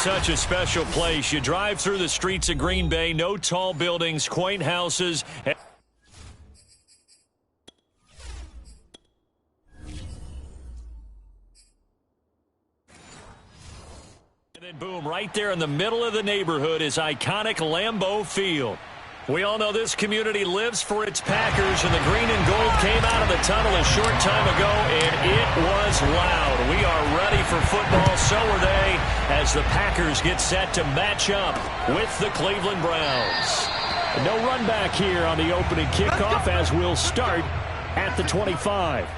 such a special place. You drive through the streets of Green Bay, no tall buildings, quaint houses. And then boom, right there in the middle of the neighborhood is iconic Lambeau Field. We all know this community lives for its Packers, and the green and gold came out of the tunnel a short time ago, and it was loud. We are ready for football, so are they, as the Packers get set to match up with the Cleveland Browns. No run back here on the opening kickoff, as we'll start at the 25.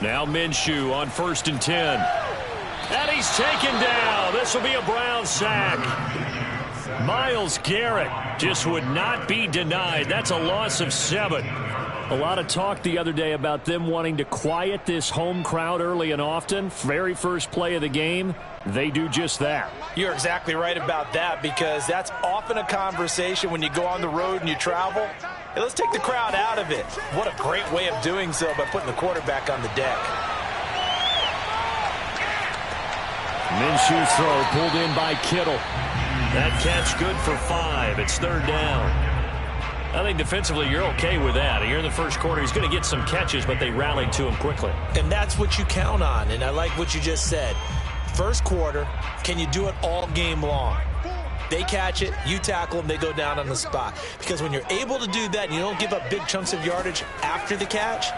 Now Minshew on 1st and 10. And he's taken down. This will be a Brown sack. Myles Garrett just would not be denied. That's a loss of 7. A lot of talk the other day about them wanting to quiet this home crowd early and often. Very first play of the game, they do just that. You're exactly right about that, because that's often a conversation when you go on the road and you travel. Hey, let's take the crowd out of it. What a great way of doing so by putting the quarterback on the deck. Minshew's throw pulled in by Kittle. That catch good for 5. It's 3rd down. I think defensively you're okay with that. Here in the first quarter, he's going to get some catches, but they rallied to him quickly. And that's what you count on, and I like what you just said. First quarter, can you do it all game long? They catch it, you tackle them, they go down on the spot. Because when you're able to do that and you don't give up big chunks of yardage after the catch,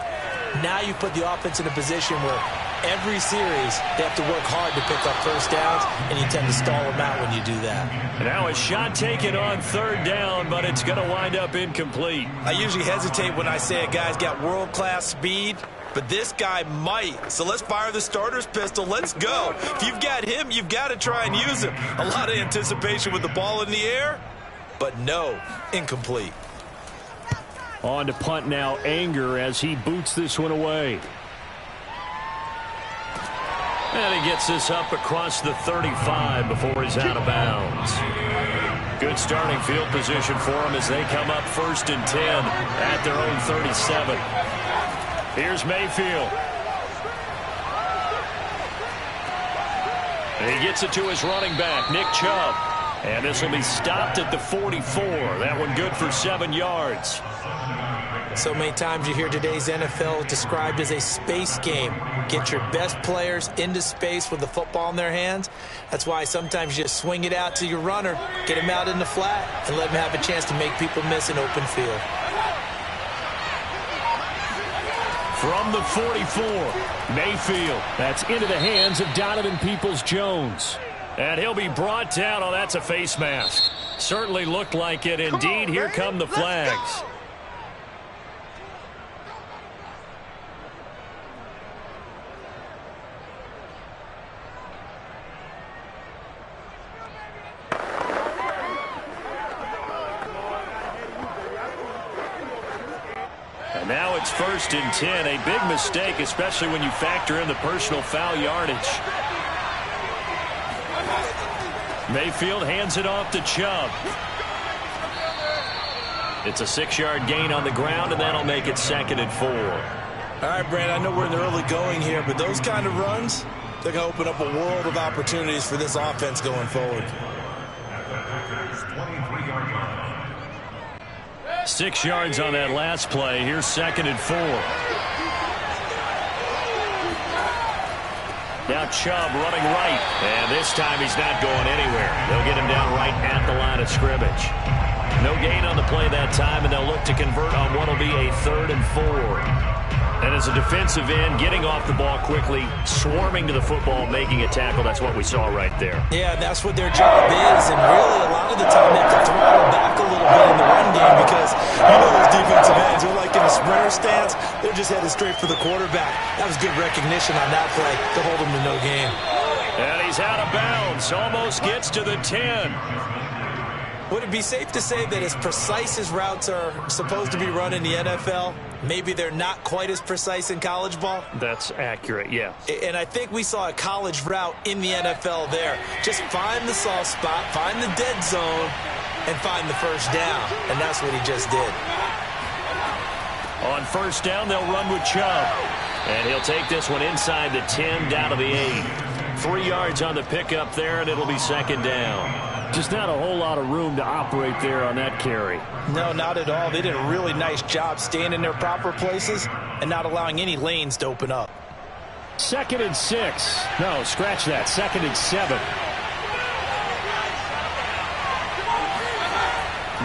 now you put the offense in a position where every series they have to work hard to pick up first downs, and you tend to stall them out when you do that. Now a shot taken on 3rd down, but it's going to wind up incomplete. I usually hesitate when I say a guy's got world-class speed, but this guy might. So let's fire the starter's pistol. Let's go. If you've got him, you've got to try and use him. A lot of anticipation with the ball in the air, but no, incomplete. On to punt now, Anger, as he boots this one away. And he gets this up across the 35 before he's out of bounds. Good starting field position for him as they come up 1st and 10 at their own 37. Here's Mayfield. And he gets it to his running back, Nick Chubb. And this will be stopped at the 44. That one good for 7 yards. So many times you hear today's NFL described as a space game. Get your best players into space with the football in their hands. That's why sometimes you just swing it out to your runner, get him out in the flat, and let him have a chance to make people miss an open field. From the 44, Mayfield. That's into the hands of Donovan Peoples-Jones. And he'll be brought down. Oh, that's a face mask. Certainly looked like it. Indeed, here come the flags. And now it's 1st and 10. A big mistake, especially when you factor in the personal foul yardage. Mayfield hands it off to Chubb. It's a 6-yard gain on the ground, and that'll make it 2nd and 4. All right, Brand, I know we're in the early going here, but those kind of runs, they're going to open up a world of opportunities for this offense going forward. 6 yards on that last play. Here's 2nd and 4. Now Chubb running right. And this time he's not going anywhere. They'll get him down right at the line of scrimmage. No gain on the play that time, and they'll look to convert on what will be a 3rd and 4. And as a defensive end, getting off the ball quickly, swarming to the football, making a tackle, that's what we saw right there. Yeah, that's what their job is, and really a lot of the time they have to throttle back a little bit in the run game because you know those defensive ends, they're like in a sprinter stance, they're just headed straight for the quarterback. That was good recognition on that play to hold him to no gain. And he's out of bounds, almost gets to the 10. Would it be safe to say that as precise as routes are supposed to be run in the NFL, maybe they're not quite as precise in college ball? That's accurate, yeah. And I think we saw a college route in the NFL there. Just find the soft spot, find the dead zone, and find the first down. And that's what he just did. On first down, they'll run with Chubb. And he'll take this one inside the 10, down to the 8. 3 yards on the pickup there, and it'll be second down. Just not a whole lot of room to operate there on that carry. No, not at all. They did a really nice job staying in their proper places and not allowing any lanes to open up. 2nd and 6. No, scratch that. 2nd and 7.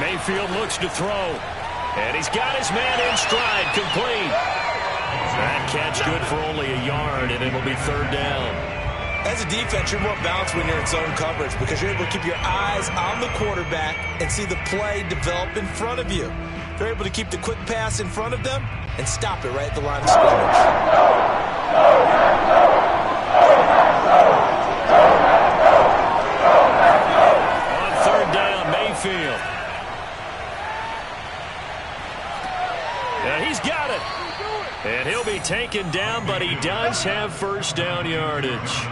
Mayfield looks to throw. And he's got his man in stride, complete. That catch good for only a yard, and it'll be 3rd down. As a defense, you're more balanced when you're in zone coverage because you're able to keep your eyes on the quarterback and see the play develop in front of you. They're able to keep the quick pass in front of them and stop it right at the line of scrimmage. On 3rd down, Mayfield. He's got it. And he'll be taken down, but he does have 1st down yardage.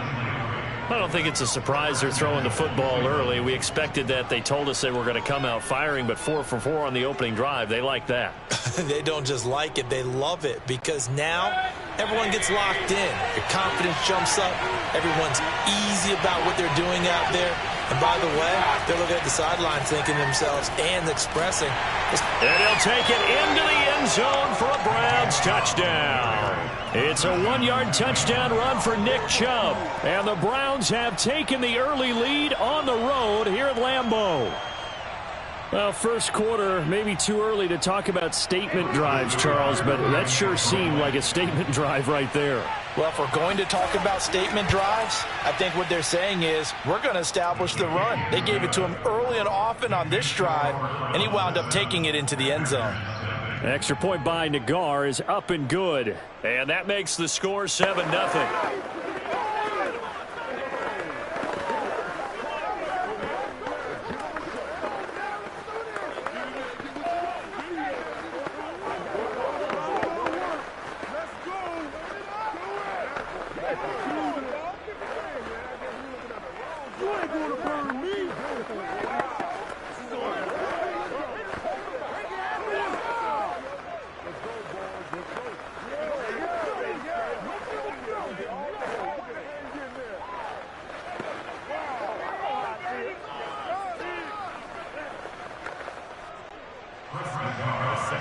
I don't think it's a surprise they're throwing the football early. We expected that. They told us they were going to come out firing, but 4 for 4 on the opening drive. They like that. They don't just like it. They love it because now everyone gets locked in. Your confidence jumps up. Everyone's easy about what they're doing out there. And by the way, they're looking at the sideline thinking to themselves and expressing. And he'll take it into the end zone for a Browns touchdown. It's a 1-yard touchdown run for Nick Chubb. And the Browns have taken the early lead on the road here at Lambeau. Well, first quarter, maybe too early to talk about statement drives, Charles, but that sure seemed like a statement drive right there. Well, if we're going to talk about statement drives, I think what they're saying is we're going to establish the run. They gave it to him early and often on this drive, and he wound up taking it into the end zone. Extra point by Nagar is up and good. And that makes the score 7-0.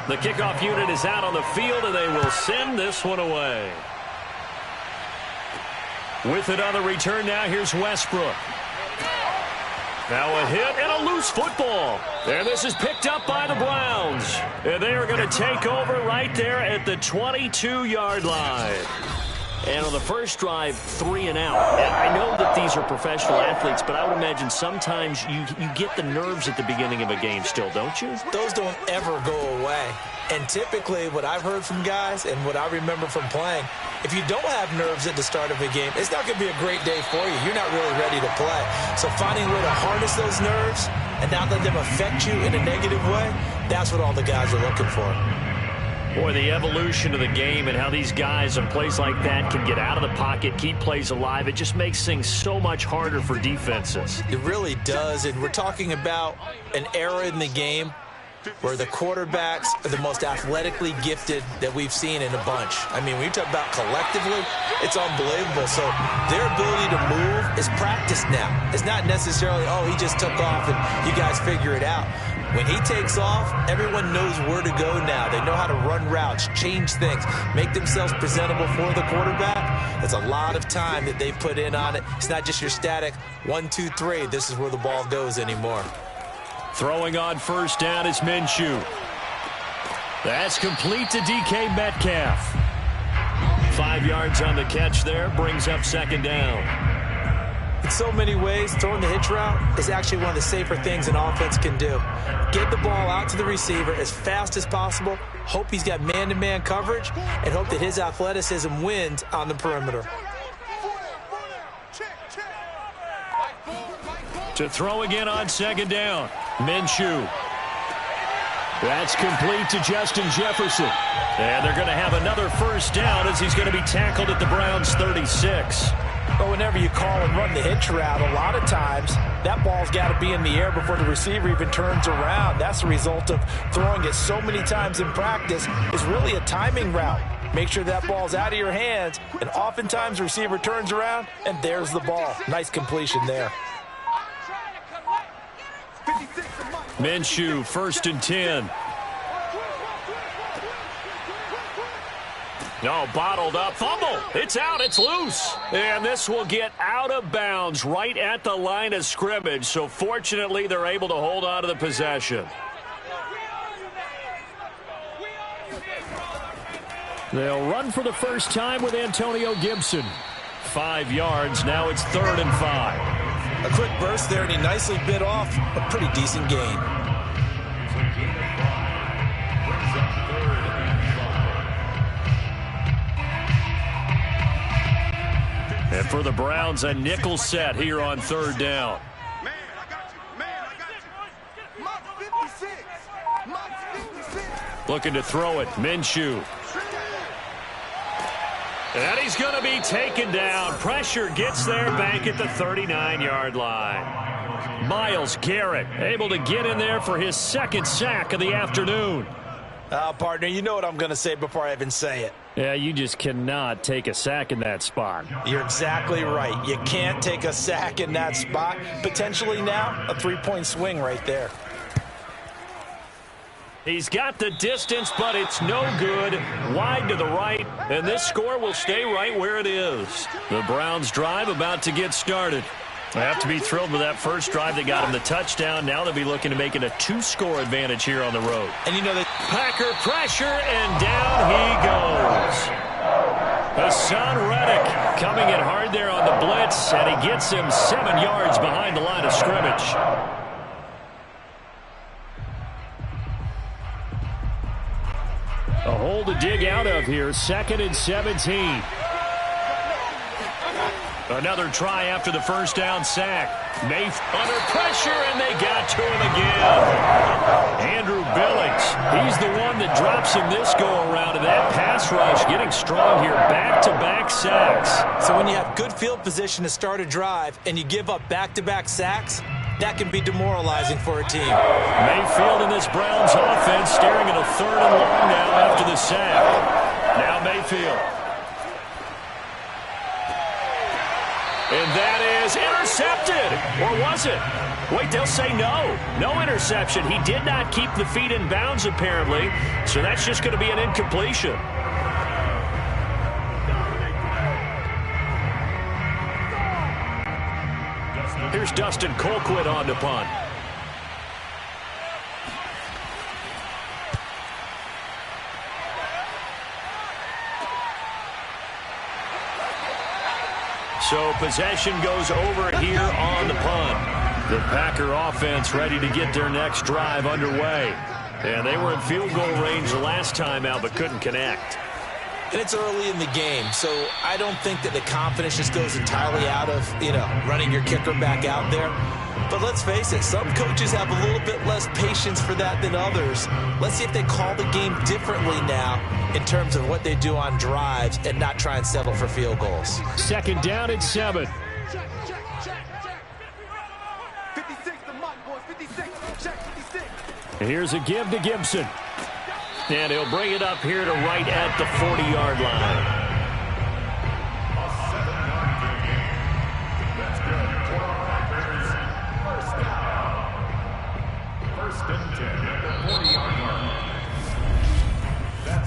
The kickoff unit is out on the field, and they will send this one away. With it on the return now, here's Westbrook. Now a hit and a loose football. And this is picked up by the Browns. And they are going to take over right there at the 22-yard line. And on the first drive, 3 and out. And I know that these are professional athletes, but I would imagine sometimes you get the nerves at the beginning of a game still, don't you? Those don't ever go away. And typically what I've heard from guys and what I remember from playing, if you don't have nerves at the start of a game, it's not going to be a great day for you. You're not really ready to play. So finding a way to harness those nerves and not let them affect you in a negative way, that's what all the guys are looking for. Boy, the evolution of the game and how these guys on plays like that can get out of the pocket, keep plays alive, it just makes things so much harder for defenses. It really does, and we're talking about an era in the game where the quarterbacks are the most athletically gifted that we've seen in a bunch. I mean, when you talk about collectively, it's unbelievable. So their ability to move is practiced now. It's not necessarily, oh, he just took off and you guys figure it out. When he takes off, everyone knows where to go now. They know how to run routes, change things, make themselves presentable for the quarterback. There's a lot of time that they put in on it. It's not just your static 1, 2, 3. This is where the ball goes anymore. Throwing on first down is Minshew. That's complete to DK Metcalf. 5 yards on the catch there, brings up second down. In so many ways, throwing the hitch route is actually one of the safer things an offense can do. Get the ball out to the receiver as fast as possible, hope he's got man-to-man coverage, and hope that his athleticism wins on the perimeter. To throw again on second down, Minshew. That's complete to Justin Jefferson. And they're going to have another first down as he's going to be tackled at the Browns' 36. But whenever you call and run the hitch route, a lot of times that ball's got to be in the air before the receiver even turns around. That's the result of throwing it so many times in practice. Is really a timing route. Make sure that ball's out of your hands, and oftentimes the receiver turns around, and there's the ball. Nice completion there. Minshew, 1st and 10. No, bottled up. Fumble. It's out. It's loose. And this will get out of bounds right at the line of scrimmage. So fortunately, they're able to hold on to the possession. They'll run for the first time with Antonio Gibson. 5 yards. Now it's 3rd and 5. A quick burst there, and he nicely bit off a pretty decent gain. And for the Browns, a nickel set here on 3rd down. Looking to throw it. Minshew. And he's going to be taken down. Pressure gets there back at the 39-yard line. Myles Garrett able to get in there for his 2nd sack of the afternoon. Partner, you know what I'm going to say before I even say it. Yeah, you just cannot take a sack in that spot. You're exactly right. You can't take a sack in that spot. Potentially now, a 3-point swing right there. He's got the distance, but it's no good. Wide to the right, and this score will stay right where it is. The Browns drive about to get started. They have to be thrilled with that first drive. They got him the touchdown. Now they'll be looking to make it a 2-score advantage here on the road. And you know that Packer pressure, and down he goes. Hassan Reddick coming in hard there on the blitz, and he gets him 7 yards behind the line of scrimmage. A hole to dig out of here. 2nd and 17. Another try after the first down sack. Mayf under pressure, and they got to him again. Andrew Billings, he's the one that drops him this go-around, and that pass rush getting strong here. Back-to-back sacks. So when you have good field position to start a drive and you give up back-to-back sacks, that can be demoralizing for a team. Mayfield in this Browns offense staring at a 3rd and long now after the sack. Now Mayfield. And that is intercepted. Or was it? Wait, they'll say no. No interception. He did not keep the feet in bounds, apparently. So that's just going to be an incompletion. Here's Dustin Colquitt on to punt. So possession goes over here on the punt. The Packer offense ready to get their next drive underway. And they were in field goal range the last time out, but couldn't connect. And it's early in the game, so I don't think that the confidence just goes entirely out of, running your kicker back out there. But let's face it, some coaches have a little bit less patience for that than others. Let's see if they call the game differently now in terms of what they do on drives and not try and settle for field goals. 2nd down and 7. 56 the mark, boys. 56. Check 56. Here's a give to Gibson. And he'll bring it up here to right at the 40-yard line.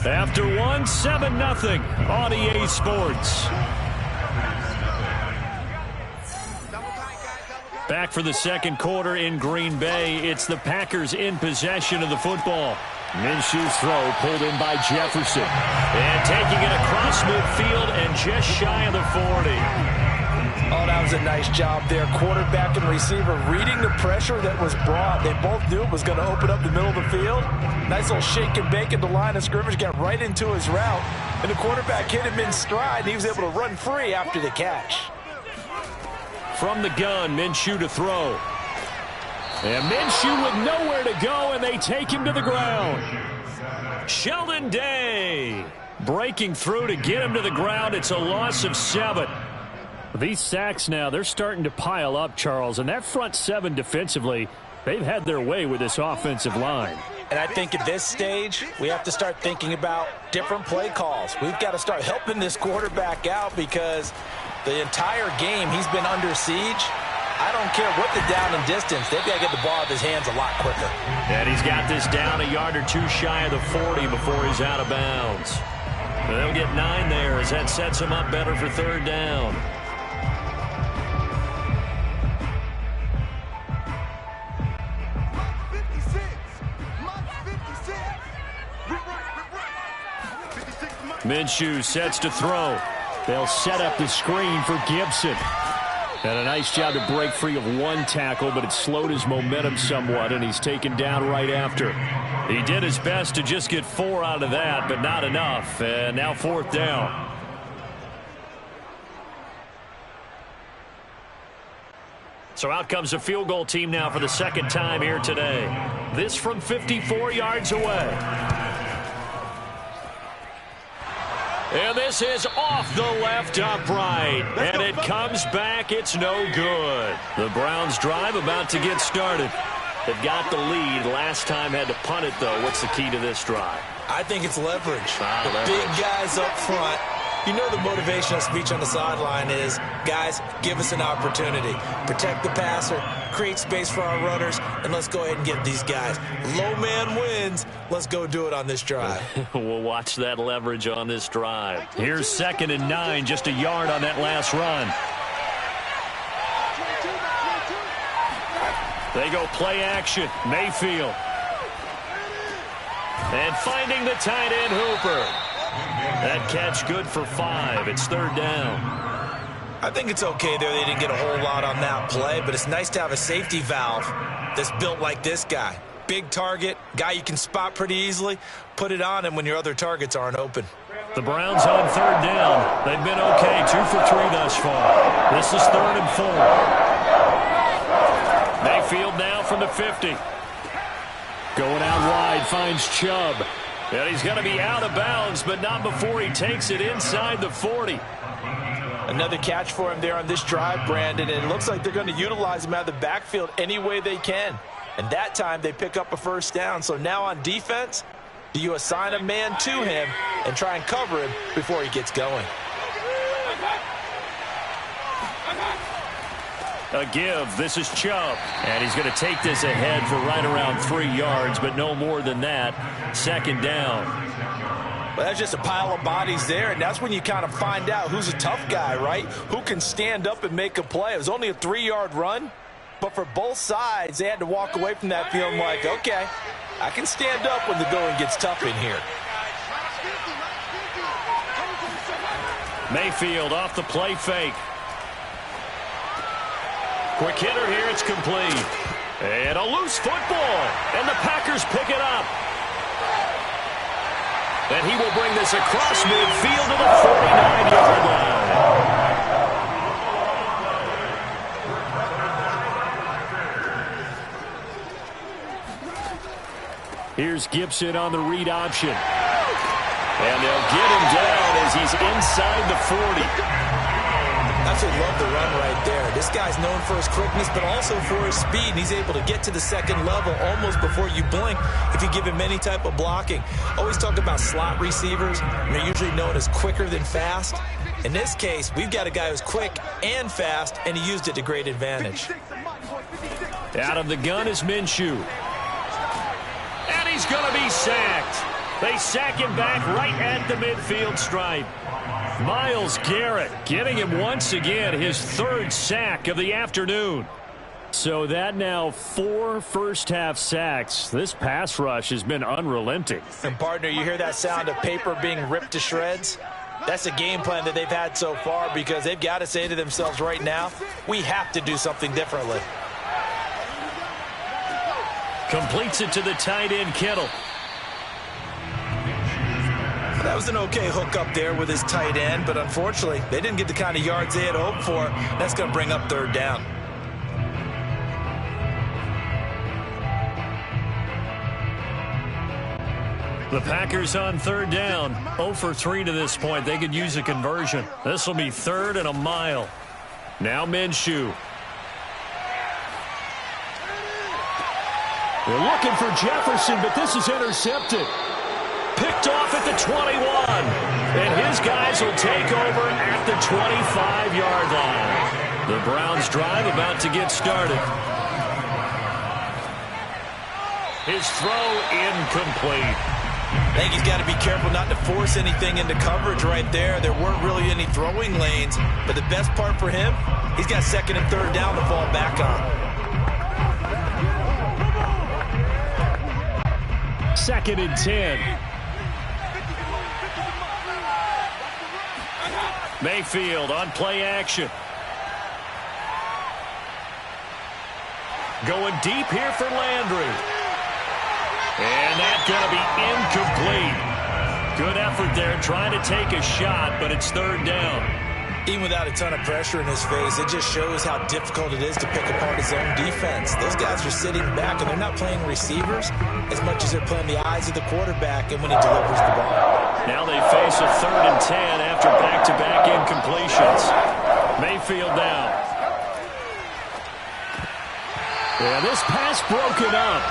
After 1, 7-0 on EA Sports. Back for the 2nd quarter in Green Bay. It's the Packers in possession of the football. Minshew's throw pulled in by Jefferson. And taking it across midfield and just shy of the 40. Oh, that was a nice job there. Quarterback and receiver reading the pressure that was brought. They both knew it was going to open up the middle of the field. Nice little shake and bake at the line of scrimmage, got right into his route. And the quarterback hit him in stride, and he was able to run free after the catch. From the gun, Minshew to throw. And Minshew with nowhere to go, and they take him to the ground. Sheldon Day breaking through to get him to the ground. It's a loss of 7. These sacks now, they're starting to pile up, Charles. And that front 7 defensively, They've had their way with this offensive line. And I think at this stage, we have to start thinking about different play calls. We've got to start helping this quarterback out because the entire game he's been under siege. I don't care what the down and distance. They've got to get the ball out of his hands a lot quicker. And he's got this down a yard or two shy of the 40 before he's out of bounds. They'll get 9 there as that sets him up better for third down. Minshew sets to throw. They'll set up the screen for Gibson. And a nice job to break free of one tackle, but it slowed his momentum somewhat, and he's taken down right after. He did his best to just get 4 out of that, but not enough. And now fourth down. So out comes a field goal team now for the second time here today. This from 54 yards away. And this is off the left upright. And it comes back. It's no good. The Browns drive about to get started. They've got the lead. Last time had to punt it, though. What's the key to this drive? I think it's leverage. Big guys up front. You know the motivational speech on the sideline is, guys, give us an opportunity. Protect the passer, create space for our runners, and let's go ahead and get these guys. Low man wins. Let's go do it on this drive. We'll watch that leverage on this drive. Here's 2nd and 9, just a yard on that last run. They go play action. Mayfield. And finding the tight end Hooper. That catch good for 5. It's third down. I think it's okay there. They didn't get a whole lot on that play, but it's nice to have a safety valve that's built like this guy. Big target, guy you can spot pretty easily. Put it on him when your other targets aren't open. The Browns on third down. They've been okay, 2 for 3 thus far. This is 3rd and 4. Mayfield now from the 50. Going out wide, finds Chubb. And he's going to be out of bounds, but not before he takes it inside the 40. Another catch for him there on this drive, Brandon, and it looks like they're going to utilize him out of the backfield any way they can. And that time they pick up a first down. So now on defense, do you assign a man to him and try and cover him before he gets going? A give. This is Chubb. And he's going to take this ahead for right around 3 yards, but no more than that. 2nd down. Well, that's just a pile of bodies there, and that's when you kind of find out who's a tough guy, right? Who can stand up and make a play. It was only a 3-yard run, but for both sides, they had to walk away from that feeling like, okay, I can stand up when the going gets tough in here. Mayfield off the play fake. Quick hitter here, it's complete. And a loose football, and the Packers pick it up. And he will bring this across midfield to the 49-yard line. Here's Gibson on the read option. And they'll get him down as he's inside the 40. Absolutely love the run right there. This guy's known for his quickness, but also for his speed. And he's able to get to the second level almost before you blink if you give him any type of blocking. Always talk about slot receivers, and they're usually known as quicker than fast. In this case, we've got a guy who's quick and fast, and he used it to great advantage. Out of the gun is Minshew. And he's going to be sacked. They sack him back right at the midfield stripe. Myles Garrett getting him once again his 3rd sack of the afternoon. So that now 4 first-half sacks. This pass rush has been unrelenting. And, partner, you hear that sound of paper being ripped to shreds? That's a game plan that they've had so far because they've got to say to themselves right now, we have to do something differently. Completes it to the tight end, Kittle. That was an okay hook up there with his tight end, but unfortunately, they didn't get the kind of yards they had hoped for. That's going to bring up 3rd down. The Packers on 3rd down. 0 for 3 to this point. They could use a conversion. This will be 3rd and a mile. Now Minshew. They're looking for Jefferson, but this is intercepted. Picked off at the 21. And his guys will take over at the 25-yard line. The Browns drive about to get started. His throw incomplete. I think he's got to be careful not to force anything into coverage right there. There weren't really any throwing lanes, but the best part for him, he's got second and third down to fall back on. Second and 10. Mayfield on play action. Going deep here for Landry. And that's going to be incomplete. Good effort there trying to take a shot, but it's third down. Even without a ton of pressure in his face, it just shows how difficult it is to pick apart his own defense. Those guys are sitting back, and they're not playing receivers as much as they're playing the eyes of the quarterback and when he delivers the ball. Now they face a third and 10 after back-to-back incompletions. Mayfield down. Yeah, this pass broken up.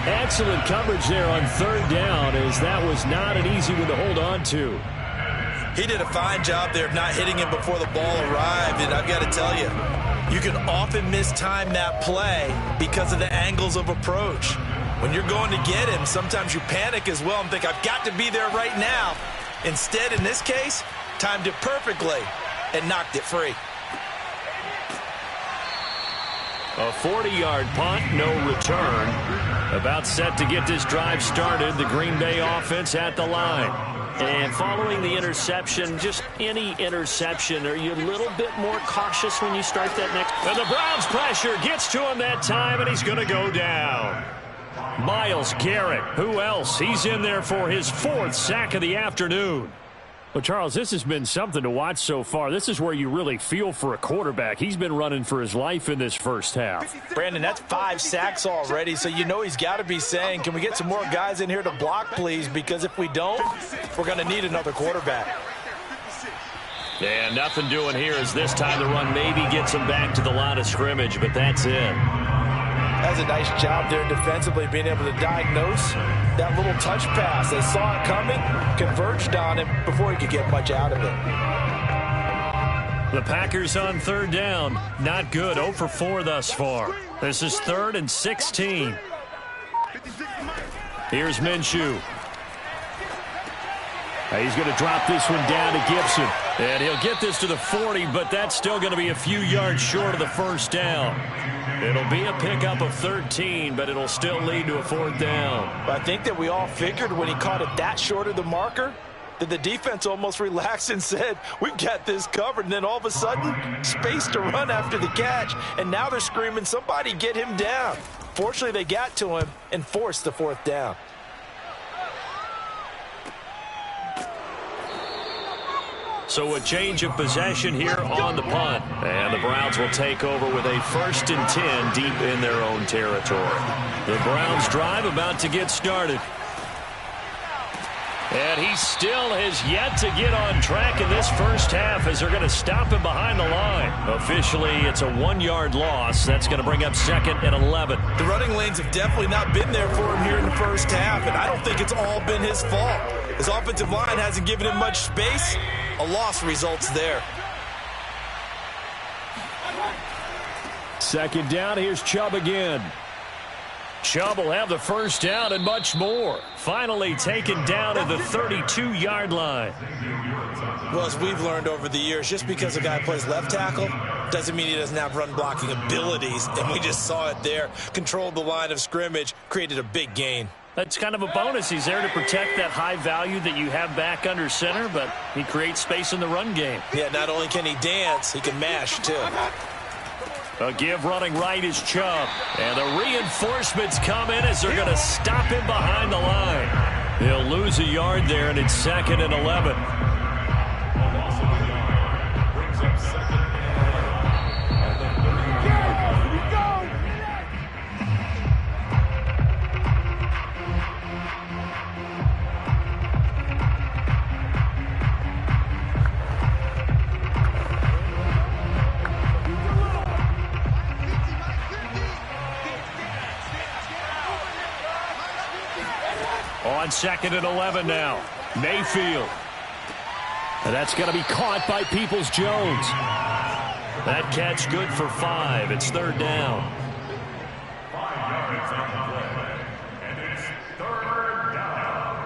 Excellent coverage there on third down, as that was not an easy one to hold on to. He did a fine job there of not hitting him before the ball arrived, and I've got to tell you, you can often mistime that play because of the angles of approach. When you're going to get him, sometimes you panic as well and think, I've got to be there right now. Instead, in this case, timed it perfectly and knocked it free. A 40-yard punt, no return. About set to get this drive started, the Green Bay offense at the line. And following the interception, just any interception, are you a little bit more cautious when you start that next? And the Browns pressure gets to him that time, and he's going to go down. Myles Garrett, who else? He's in there for his fourth sack of the afternoon. Well, Charles, this has been something to watch so far. This is where you really feel for a quarterback. He's been running for his life in this first half. Brandon, that's 5 sacks already, so you know he's got to be saying, can we get some more guys in here to block, please? Because if we don't, we're going to need another quarterback. Yeah, nothing doing here as this time the run maybe gets him back to the line of scrimmage, but that's it. That's a nice job there defensively, being able to diagnose that little touch pass. They saw it coming, converged on him before he could get much out of it. The Packers on third down. Not good. 0 for 4 thus far. This is 3rd and 16. Here's Minshew. He's going to drop this one down to Gibson. And he'll get this to the 40, but that's still going to be a few yards short of the first down. It'll be a pickup of 13, but it'll still lead to a 4th down. I think that we all figured when he caught it that short of the marker that the defense almost relaxed and said, we've got this covered. And then all of a sudden, space to run after the catch. And now they're screaming, somebody get him down. Fortunately, they got to him and forced the 4th down. So a change of possession here on the punt. And the Browns will take over with a 1st and 10 deep in their own territory. The Browns drive about to get started. And he still has yet to get on track in this first half as they're going to stop him behind the line. Officially, it's a 1-yard loss. That's going to bring up 2nd and 11. The running lanes have definitely not been there for him here in the first half, and I don't think it's all been his fault. His offensive line hasn't given him much space. A loss results there. 2nd down, here's Chubb again. Chubb will have the first down and much more. Finally taken down at the 32-yard line. Well, as we've learned over the years, just because a guy plays left tackle doesn't mean he doesn't have run-blocking abilities, and we just saw it there. Controlled the line of scrimmage, created a big gain. That's kind of a bonus. He's there to protect that high value that you have back under center, but he creates space in the run game. Yeah, not only can he dance, he can mash, too. A give running right is Chubb. And the reinforcements come in as they're going to stop him behind the line. He'll lose a yard there, and it's 2nd and 11. on 2nd and 11 now. Mayfield. And that's going to be caught by Peoples-Jones. That catch good for 5. It's 3rd down. 5 yards on the play, and it's 3rd down.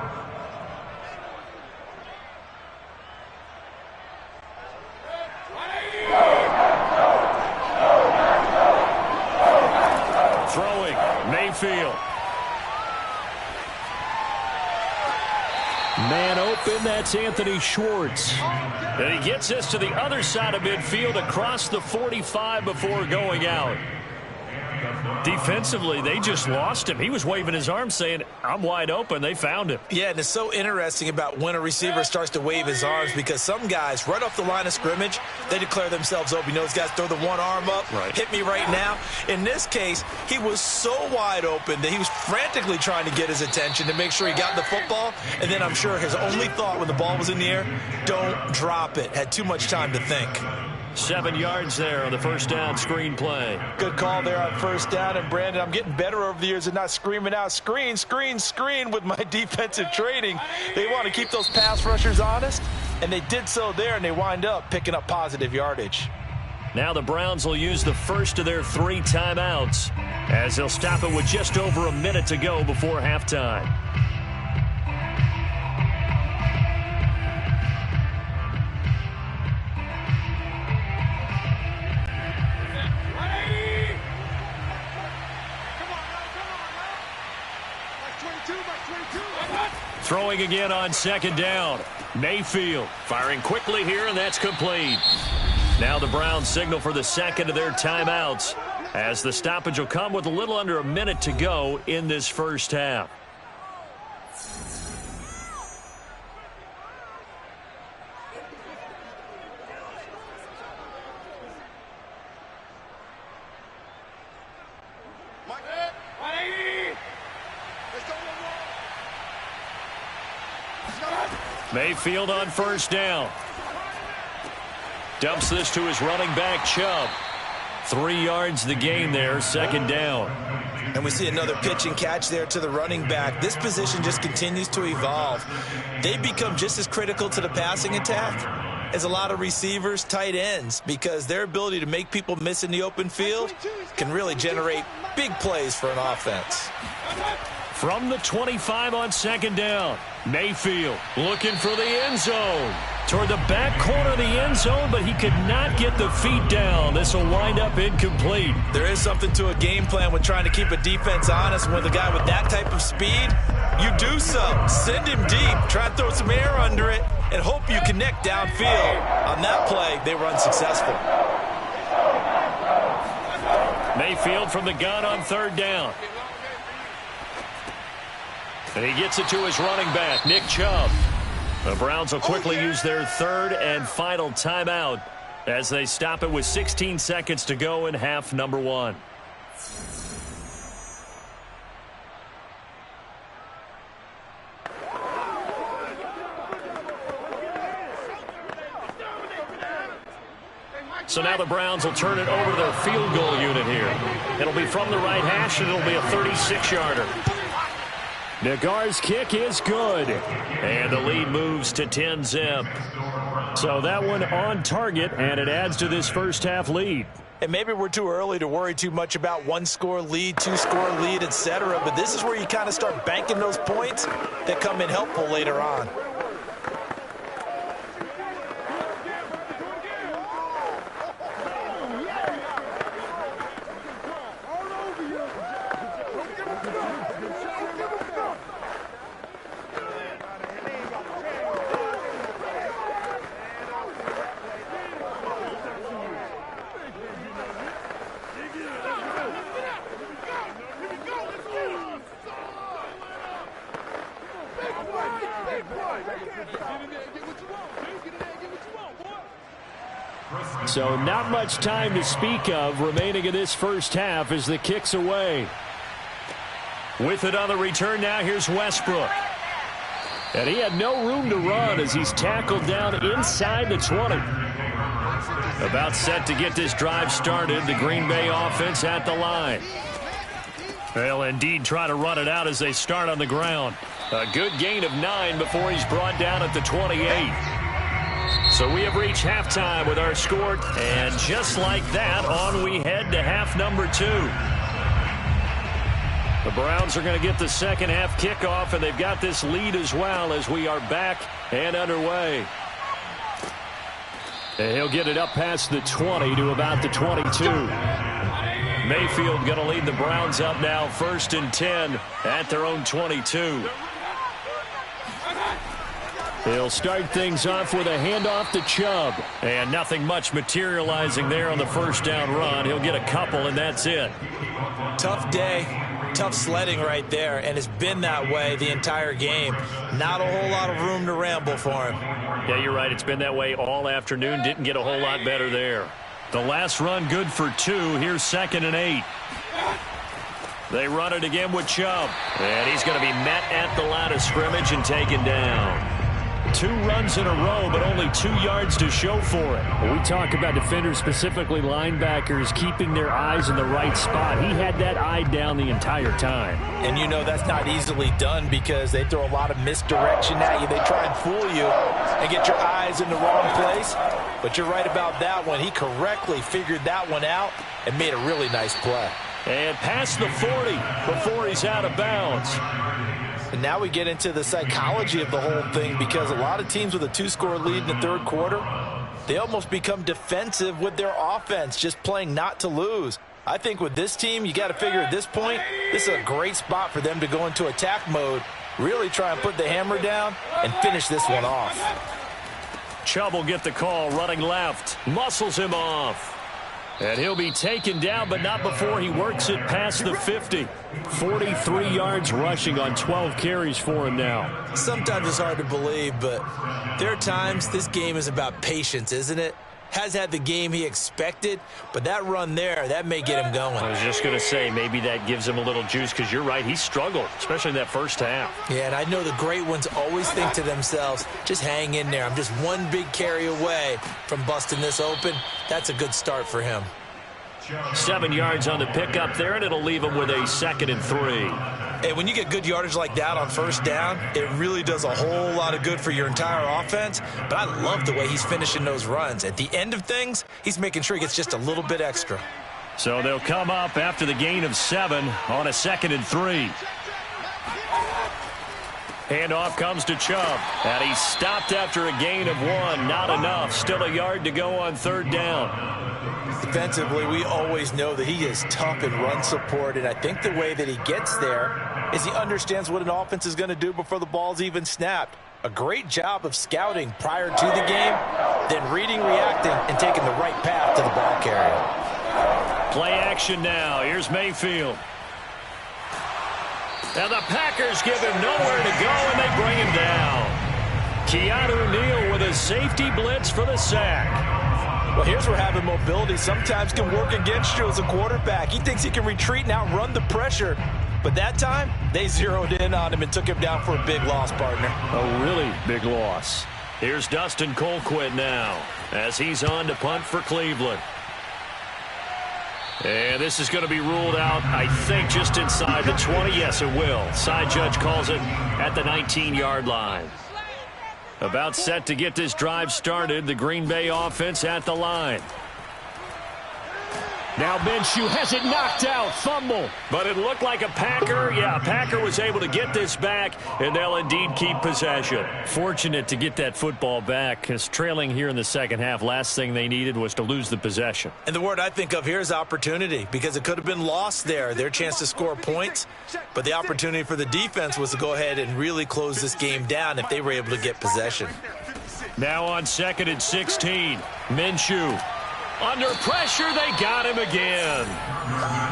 Throwing, Mayfield. Man open, that's Anthony Schwartz. And he gets this to the other side of midfield across the 45 before going out. Defensively, they just lost him. He was waving his arms saying, I'm wide open. They found him. Yeah, and it's so interesting about when a receiver starts to wave his arms, because some guys, right off the line of scrimmage, they declare themselves open. You know, those guys throw the one arm up, right. Hit me right now. In this case, he was so wide open that he was frantically trying to get his attention to make sure he got the football. And then I'm sure his only thought when the ball was in the air, don't drop it. Had too much time to think. 7 yards there on the first down screen play. Good call there on first down. And, Brandon, I'm getting better over the years and not screaming out, screen, screen, screen with my defensive training. They want to keep those pass rushers honest, and they did so there, and they wind up picking up positive yardage. Now the Browns will use the first of their 3 timeouts as they'll stop it with just over a minute to go before halftime. Throwing again on 2nd down. Mayfield firing quickly here, and that's complete. Now the Browns signal for the second of their timeouts as the stoppage will come with a little under a minute to go in this first half. Mayfield on first down. Dumps this to his running back, Chubb. 3 yards the gain there, 2nd down. And we see another pitch and catch there to the running back. This position just continues to evolve. They become just as critical to the passing attack as a lot of receivers, tight ends, because their ability to make people miss in the open field can really generate big plays for an offense. From the 25 on 2nd down, Mayfield looking for the end zone. Toward the back corner of the end zone, but he could not get the feet down. This will wind up incomplete. There is something to a game plan with trying to keep a defense honest. When the guy with that type of speed, you do so. Send him deep. Try to throw some air under it and hope you connect downfield. On that play, they were unsuccessful. Mayfield from the gun on 3rd down. And he gets it to his running back, Nick Chubb. The Browns will quickly use their 3rd and final timeout as they stop it with 16 seconds to go in half number 1. So now the Browns will turn it over to their field goal unit here. It'll be from the right hash, and it'll be a 36-yarder. Nagar's kick is good. And the lead moves to 10-zip. So that one on target, and it adds to this first half lead. And maybe we're too early to worry too much about 1-score lead, 2-score lead, etc. But this is where you kind of start banking those points that come in helpful later on. So not much time to speak of remaining in this first half as the kick's away. With it on the return now, here's Westbrook. And he had no room to run as he's tackled down inside the 20. About set to get this drive started, the Green Bay offense at the line. They'll indeed try to run it out as they start on the ground. A good gain of 9 before he's brought down at the 28. So we have reached halftime with our score. And just like that, on we head to half number 2. The Browns are going to get the second half kickoff, and they've got this lead as well as we are back and underway. And he'll get it up past the 20 to about the 22. Mayfield going to lead the Browns up now, 1st and 10 at their own 22. He'll start things off with a handoff to Chubb. And nothing much materializing there on the first down run. He'll get a couple, and that's it. Tough day. Tough sledding right there, and it's been that way the entire game. Not a whole lot of room to ramble for him. Yeah, you're right. It's been that way all afternoon. Didn't get a whole lot better there. The last run good for 2. Here's 2nd and 8. They run it again with Chubb. And he's going to be met at the line of scrimmage and taken down. 2 runs in a row, but only 2 yards to show for it. When we talk about defenders, specifically linebackers, keeping their eyes in the right spot. He had that eye down the entire time. And you know that's not easily done because they throw a lot of misdirection at you. They try and fool you and get your eyes in the wrong place. But you're right about that one. He correctly figured that one out and made a really nice play. And past the 40 before he's out of bounds. And now we get into the psychology of the whole thing because a lot of teams with a 2-score lead in the third quarter, they almost become defensive with their offense, just playing not to lose. I think with this team, you got to figure at this point, this is a great spot for them to go into attack mode, really try and put the hammer down and finish this one off. Chubb will get the call, running left, muscles him off. And he'll be taken down, but not before he works it past the 50. 43 yards rushing on 12 carries for him now. Sometimes it's hard to believe, but there are times this game is about patience, isn't it? Has had the game he expected, but that run there, that may get him going. I was just going to say, maybe that gives him a little juice, because you're right, he struggled, especially in that first half. Yeah, and I know the great ones always think to themselves, just hang in there. I'm just one big carry away from busting this open. That's a good start for him. 7 yards on the pickup there, and it'll leave him with a 2nd and 3. Hey, when you get good yardage like that on first down, it really does a whole lot of good for your entire offense. But I love the way he's finishing those runs. At the end of things, he's making sure he gets just a little bit extra. So they'll come up after the gain of 7 on a 2nd and 3. Handoff comes to Chubb, and he's stopped after a gain of 1. Not enough. Still a yard to go on 3rd down. Defensively, we always know that he is tough in run support, and I think the way that he gets there is he understands what an offense is going to do before the ball's even snapped. A great job of scouting prior to the game, then reading, reacting, and taking the right path to the ball carrier. Play action now. Here's Mayfield. Now the Packers give him nowhere to go, and they bring him down. Keanu Neal with a safety blitz for the sack. Well, here's where having mobility sometimes can work against you as a quarterback. He thinks he can retreat and outrun the pressure. But that time, they zeroed in on him and took him down for a big loss, partner. A really big loss. Here's Dustin Colquitt now as he's on to punt for Cleveland. And this is going to be ruled out, I think, just inside the 20. Yes, it will. Side judge calls it at the 19-yard line. About set to get this drive started. The Green Bay offense at the line. Now Minshew has it knocked out. Fumble. But it looked like a Packer. Yeah, a Packer was able to get this back, and they'll indeed keep possession. Fortunate to get that football back, because trailing here in the second half, last thing they needed was to lose the possession. And the word I think of here is opportunity, because it could have been lost there, their chance to score points. But the opportunity for the defense was to go ahead and really close this game down if they were able to get possession. Now on 2nd and 16, Minshew. Under pressure, they got him again.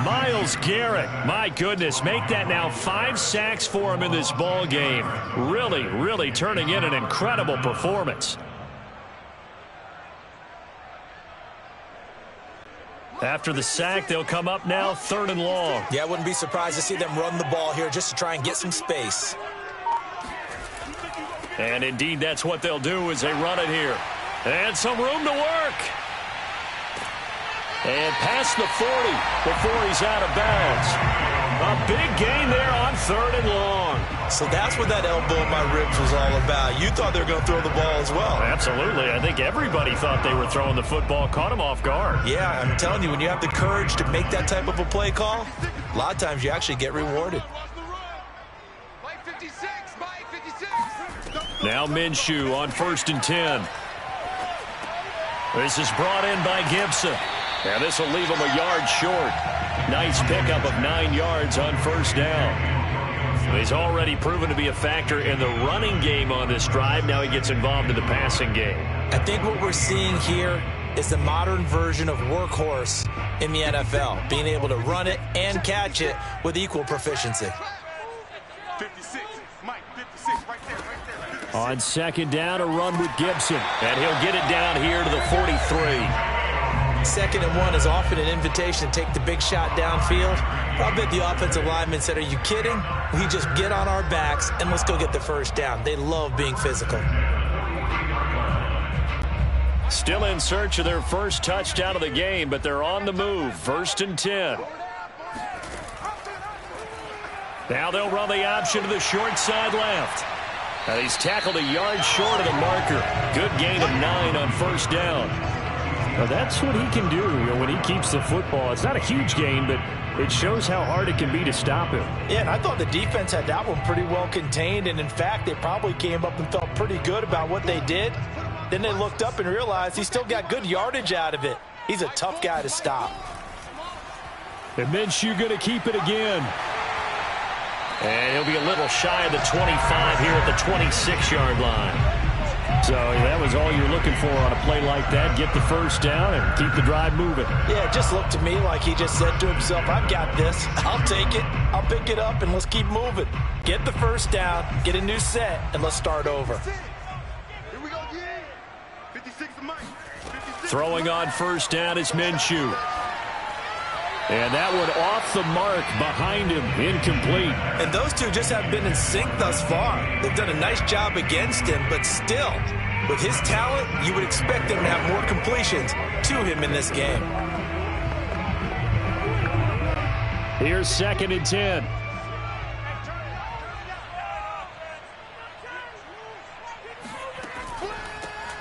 Myles Garrett, my goodness, make that now 5 sacks for him in this ball game. Really, really turning in an incredible performance. After the sack, they'll come up now 3rd and long. Yeah, I wouldn't be surprised to see them run the ball here just to try and get some space. And indeed, that's what they'll do as they run it here. And some room to work. And past the 40 before he's out of bounds. A big gain there on 3rd and long. So that's what that elbow in my ribs was all about. You thought they were going to throw the ball as well. Absolutely. I think everybody thought they were throwing the football. Caught him off guard. Yeah, I'm telling you, when you have the courage to make that type of a play call, a lot of times you actually get rewarded. Now Minshew on 1st and 10. This is brought in by Gibson. And this will leave him a yard short. Nice pickup of 9 yards on 1st down. He's already proven to be a factor in the running game on this drive. Now he gets involved in the passing game. I think what we're seeing here is the modern version of workhorse in the NFL, being able to run it and catch it with equal proficiency. 56, Mike, 56, right there. On 2nd down, a run with Gibson. And he'll get it down here to the 43. 2nd and 1 is often an invitation to take the big shot downfield. I bet the offensive lineman said, are you kidding? We just get on our backs and let's go get the 1st down. They love being physical. Still in search of their first touchdown of the game, but they're on the move. 1st and 10. Now they'll run the option to the short side left. And he's tackled a yard short of the marker. Good gain of 9 on 1st down. Well, that's what he can do when he keeps the football. It's not a huge gain, but it shows how hard it can be to stop him. Yeah, and I thought the defense had that one pretty well contained, and in fact, they probably came up and felt pretty good about what they did. Then they looked up and realized he still got good yardage out of it. He's a tough guy to stop. And Minshew going to keep it again. And he'll be a little shy of the 25 here at the 26-yard line. So that was all you're looking for on a play like that. Get the 1st down and keep the drive moving. Yeah, it just looked to me like he just said to himself, I've got this. I'll take it. I'll pick it up, and let's keep moving. Get the 1st down, get a new set, and let's start over. Here we go, yeah. 56 to Mike. 56. Throwing on 1st down is Minshew. And that one off the mark behind him, incomplete. And those two just have been in sync thus far. They've done a nice job against him, but still, with his talent, you would expect them to have more completions to him in this game. Here's 2nd and 10.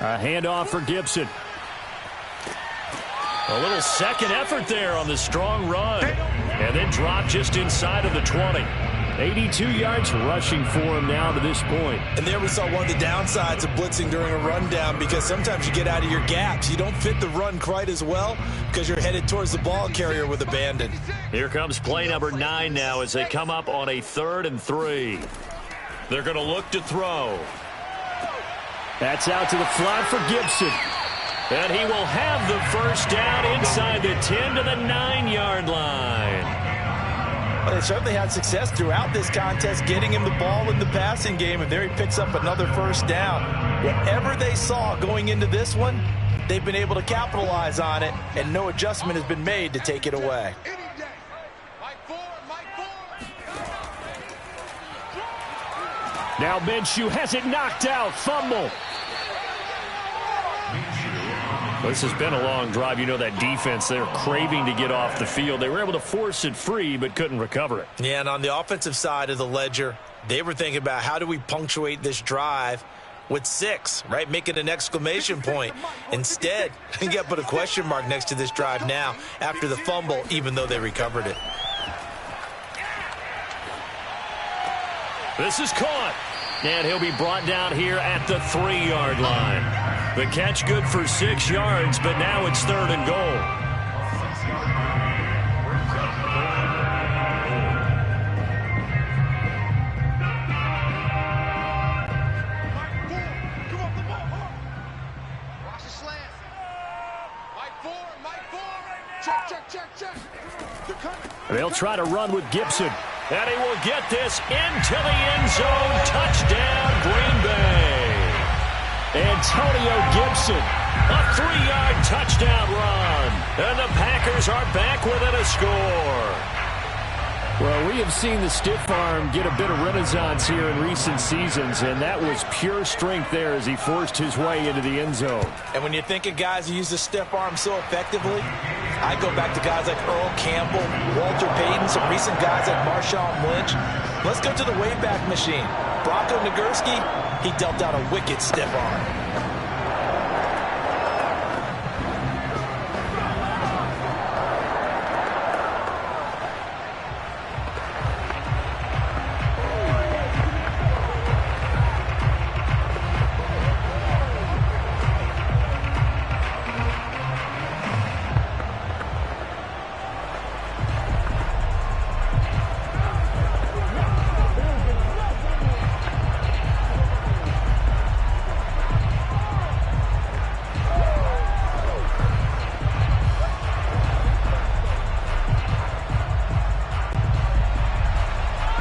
A handoff for Gibson. A little second effort there on the strong run. And then dropped just inside of the 20. 82 yards rushing for him now to this point. And there we saw one of the downsides of blitzing during a rundown, because sometimes you get out of your gaps. You don't fit the run quite as well because you're headed towards the ball carrier with abandon. Here comes play number 9 now as they come up on a 3rd and 3. They're going to look to throw. That's out to the flat for Gibson. And he will have the 1st down inside the 10 to the 9-yard line. Well, they certainly had success throughout this contest getting him the ball in the passing game, and there he picks up another 1st down. Whatever they saw going into this one, they've been able to capitalize on it, and no adjustment has been made to take it away. Now Minshew has it knocked out. Fumble. This has been a long drive. You know that defense, they're craving to get off the field. They were able to force it free, but couldn't recover it. Yeah, and on the offensive side of the ledger, they were thinking about how do we punctuate this drive with 6, right? Make it an exclamation point. Instead, you got to put a question mark next to this drive now after the fumble, even though they recovered it. This is caught. And he'll be brought down here at the 3-yard line. The catch good for 6 yards, but now it's 3rd and goal. They'll try to run with Gibson. And he will get this into the end zone. Touchdown, Green Bay. Antonio Gibson. A 3-yard touchdown run. And the Packers are back within a score. Well, we have seen the stiff arm get a bit of renaissance here in recent seasons, and that was pure strength there as he forced his way into the end zone. And when you think of guys who use the stiff arm so effectively, I go back to guys like Earl Campbell, Walter Payton, some recent guys like Marshawn Lynch. Let's go to the Wayback Machine. Bronco Nagurski, he dealt out a wicked stiff arm.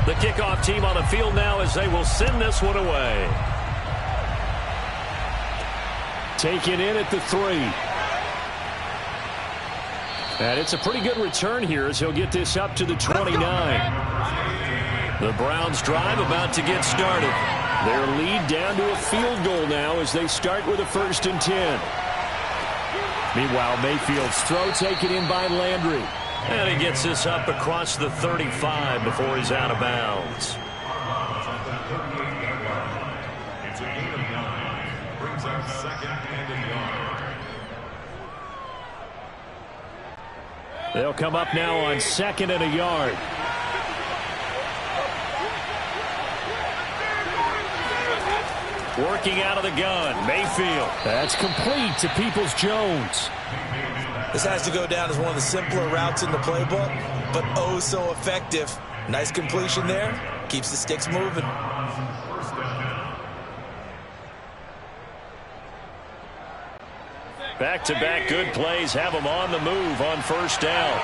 The kickoff team on the field now as they will send this one away. Taken in at the 3. And it's a pretty good return here as he'll get this up to the 29. The Browns drive about to get started. Their lead down to a field goal now as they start with a 1st and 10. Meanwhile, Mayfield's throw taken in by Landry. And he gets this up across the 35 before he's out of bounds. It's a gain of 9. Brings up 2nd and a yard. They'll come up now on 2nd and a yard. Working out of the gun, Mayfield. That's complete to Peoples-Jones. This has to go down as one of the simpler routes in the playbook, but oh so effective. Nice completion there. Keeps the sticks moving. Back-to-back good plays have them on the move on 1st down.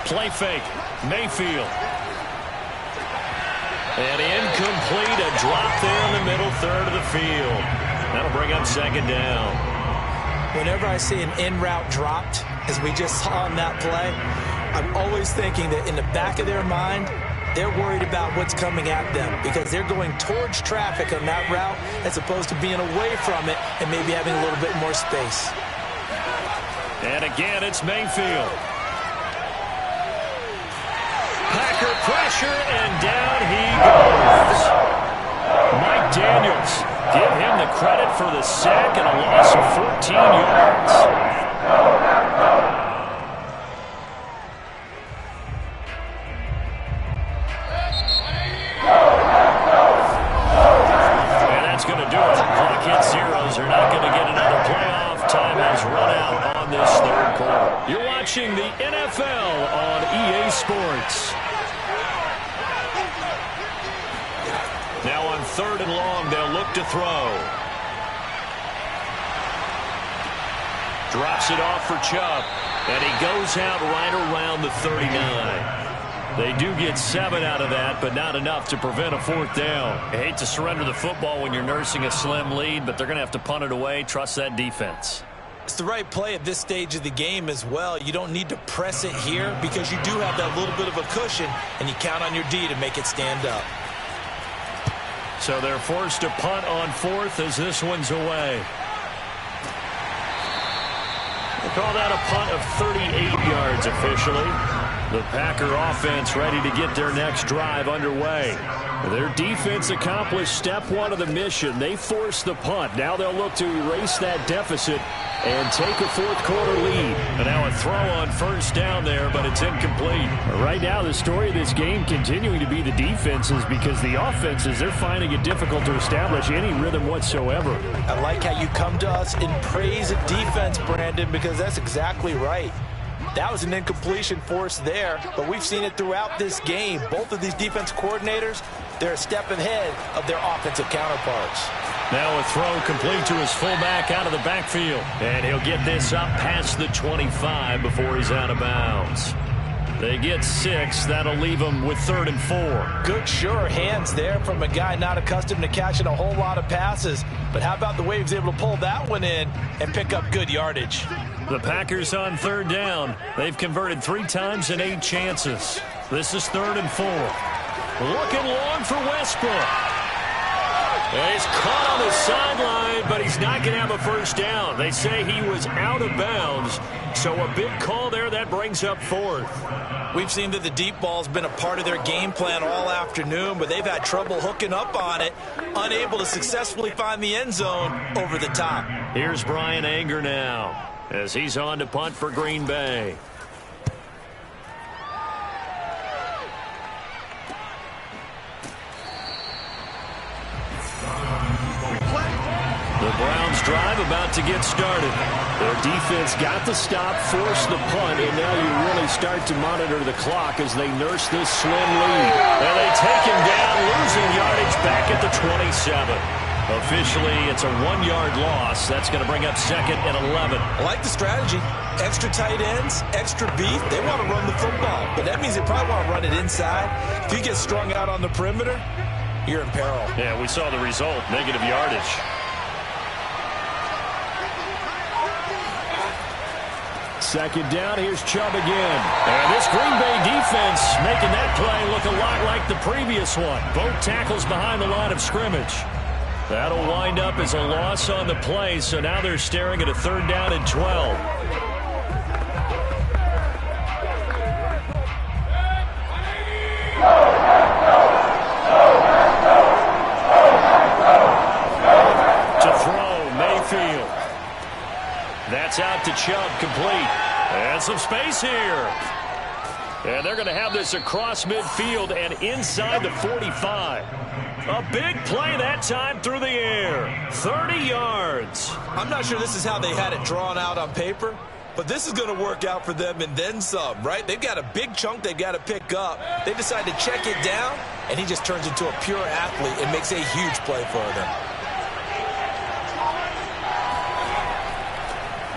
Play fake, Mayfield. And incomplete, a drop there in the middle third of the field. That'll bring up 2nd down. Whenever I see an in-route dropped, as we just saw in that play, I'm always thinking that in the back of their mind, they're worried about what's coming at them because they're going towards traffic on that route as opposed to being away from it and maybe having a little bit more space. And again, it's Mayfield. Packer pressure, and down he goes. Mike Daniels, give him the credit for the sack and a loss of 14 yards. And that's going to do it. Clock hits zeros. They're not going to get another playoff. Time has run out on this 3rd quarter. You're watching the NFL on EA Sports. Now on 3rd and long, they'll look to throw. Drops it off for Chubb, and he goes out right around the 39. They do get 7 out of that, but not enough to prevent a 4th down. I hate to surrender the football when you're nursing a slim lead, but they're going to have to punt it away. Trust that defense. It's the right play at this stage of the game as well. You don't need to press it here because you do have that little bit of a cushion, and you count on your D to make it stand up. So they're forced to punt on 4th as this one's away. We'll call that a punt of 38 yards officially. The Packer offense ready to get their next drive underway. Their defense accomplished step 1 of the mission. They forced the punt. Now they'll look to erase that deficit and take a 4th quarter lead. And now a throw on 1st down there, but it's incomplete. Right now, the story of this game continuing to be the defenses because the offenses, they're finding it difficult to establish any rhythm whatsoever. I like how you come to us in praise of defense, Brandon, because that's exactly right. That was an incompletion forced there, but we've seen it throughout this game. Both of these defense coordinators, they're a step ahead of their offensive counterparts. Now a throw complete to his fullback out of the backfield. And he'll get this up past the 25 before he's out of bounds. They get 6. That'll leave them with 3rd and 4. Good, sure hands there from a guy not accustomed to catching a whole lot of passes. But how about the way he was able to pull that one in and pick up good yardage? The Packers on 3rd down. They've converted 3 times in 8 chances. This is 3rd and 4. Looking long for Westbrook. And he's caught on the sideline, but he's not going to have a first down. They say he was out of bounds, so a big call there. That brings up fourth. We've seen that the deep ball's been a part of their game plan all afternoon, but they've had trouble hooking up on it, unable to successfully find the end zone over the top. Here's Brian Anger now as he's on to punt for Green Bay. The Browns drive about to get started. Their defense got the stop, forced the punt, and now you really start to monitor the clock as they nurse this slim lead. And they take him down, losing yardage back at the 27. Officially, it's a 1-yard loss. That's going to bring up 2nd and 11. I like the strategy. Extra tight ends, extra beef. They want to run the football, but that means they probably want to run it inside. If you get strung out on the perimeter, you're in peril. Yeah, we saw the result, negative yardage. Second down, here's Chubb again. And this Green Bay defense making that play look a lot like the previous one. Both tackles behind the line of scrimmage. That'll wind up as a loss on the play, so now they're staring at a 3rd down and 12. To throw, Mayfield. That's out to Chubb, complete. And some space here. And they're going to have this across midfield and inside the 45. A big play that time through the air. 30 yards. I'm not sure this is how they had it drawn out on paper, but this is going to work out for them and then some, right? They've got a big chunk they've got to pick up. They decide to check it down, and he just turns into a pure athlete and makes a huge play for them.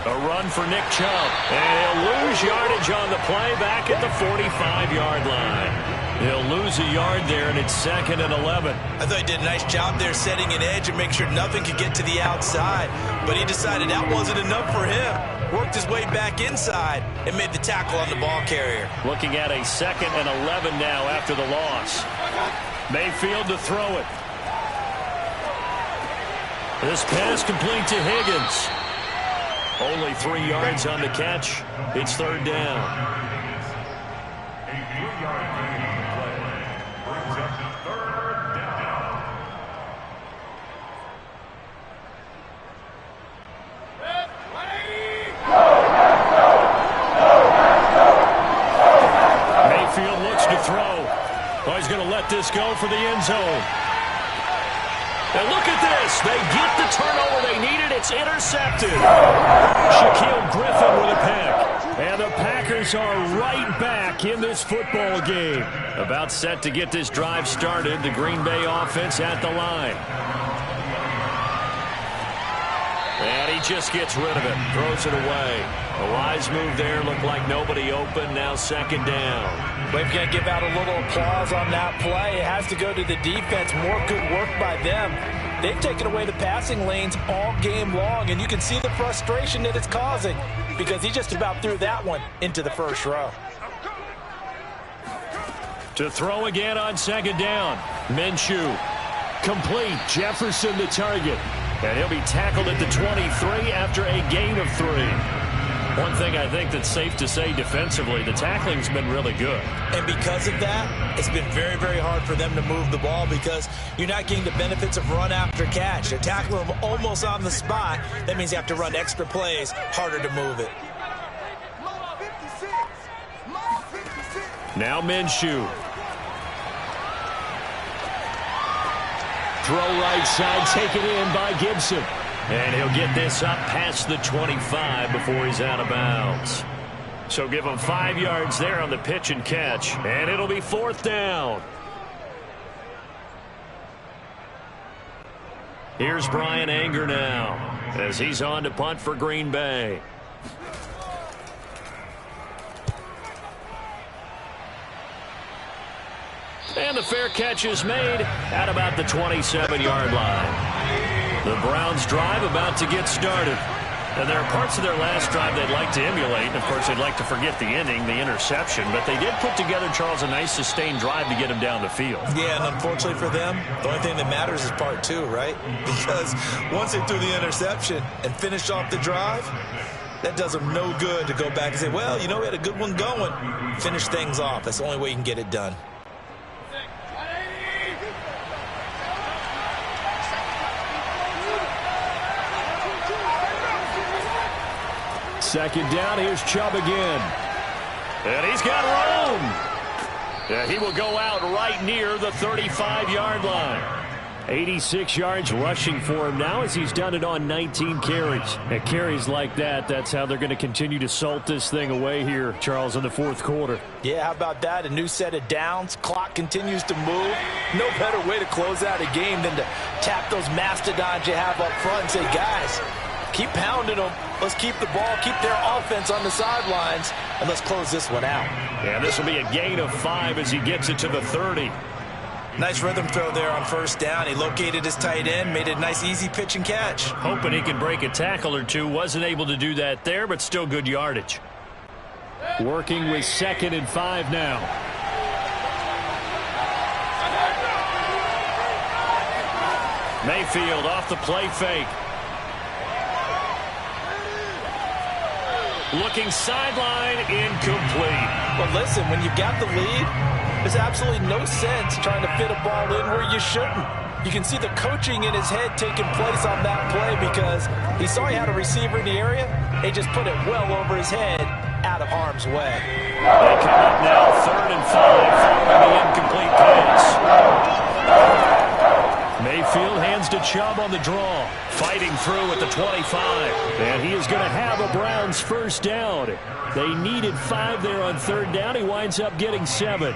A run for Nick Chubb. And he'll lose yardage on the play back at the 45-yard line. He'll lose a yard there, and it's 2nd and 11. I thought he did a nice job there setting an edge and make sure nothing could get to the outside. But he decided that wasn't enough for him. Worked his way back inside and made the tackle on the ball carrier. Looking at a 2nd and 11 now after the loss. Mayfield to throw it. This pass complete to Higgins. Only 3 yards on the catch. It's 3rd down. A 3-yard gain on the play brings up 3rd down. Mayfield looks to throw. Oh, he's going to let this go for the end zone. And look at this. They get the turnover they needed. It's intercepted. Shaquille Griffin with a pick. And the Packers are right back in this football game. About set to get this drive started. The Green Bay offense at the line. And he just gets rid of it. Throws it away. A wise move there. Looked like nobody open. Now 2nd down. We've got to give out a little applause on that play. It has to go to the defense. More good work by them. They've taken away the passing lanes all game long, and you can see the frustration that it's causing because he just about threw that one into the first row. To throw again on 2nd down. Minshew. Complete. Jefferson the target. And he'll be tackled at the 23 after a gain of 3. One thing I think that's safe to say defensively, the tackling's been really good. And because of that, it's been very, very hard for them to move the ball because you're not getting the benefits of run after catch. They're tackling them almost on the spot. That means you have to run extra plays, harder to move it. Now Minshew. Throw right side, taken in by Gibson. And he'll get this up past the 25 before he's out of bounds. So give him 5 yards there on the pitch and catch. And it'll be 4th down. Here's Brian Anger now as he's on to punt for Green Bay. And the fair catch is made at about the 27-yard line. The Browns drive about to get started. And there are parts of their last drive they'd like to emulate. Of course, they'd like to forget the ending, the interception. But they did put together, Charles, a nice sustained drive to get him down the field. Yeah, and unfortunately for them, the only thing that matters is part two, right? Because once they threw the interception and finished off the drive, that does them no good to go back and say, well, you know, we had a good one going. Finish things off. That's the only way you can get it done. Second down, here's Chubb again. And he's got room. Yeah, he will go out right near the 35-yard line. 86 yards rushing for him now as he's done it on 19 carries. And carries like that, that's how they're going to continue to salt this thing away here, Charles, in the fourth quarter. Yeah, how about that? A new set of downs. Clock continues to move. No better way to close out a game than to tap those mastodons you have up front and say, guys, keep pounding them. Let's keep the ball, keep their offense on the sidelines, and let's close this one out. Yeah, this will be a gain of 5 as he gets it to the 30. Nice rhythm throw there on first down. He located his tight end, made it a nice easy pitch and catch. Hoping he could break a tackle or two. Wasn't able to do that there, but still good yardage. Working with 2nd and 5 now. Mayfield off the play fake. Looking sideline, incomplete. Well, listen, when you've got the lead, there's absolutely no sense trying to fit a ball in where you shouldn't. You can see the coaching in his head taking place on that play because he saw he had a receiver in the area. He just put it well over his head out of harm's way. They come up now, 3rd and 5 following the incomplete pass. Mayfield hands to Chubb on the draw. Fighting through at the 25. And he is going to have a Browns first down. They needed 5 there on 3rd down. He winds up getting 7.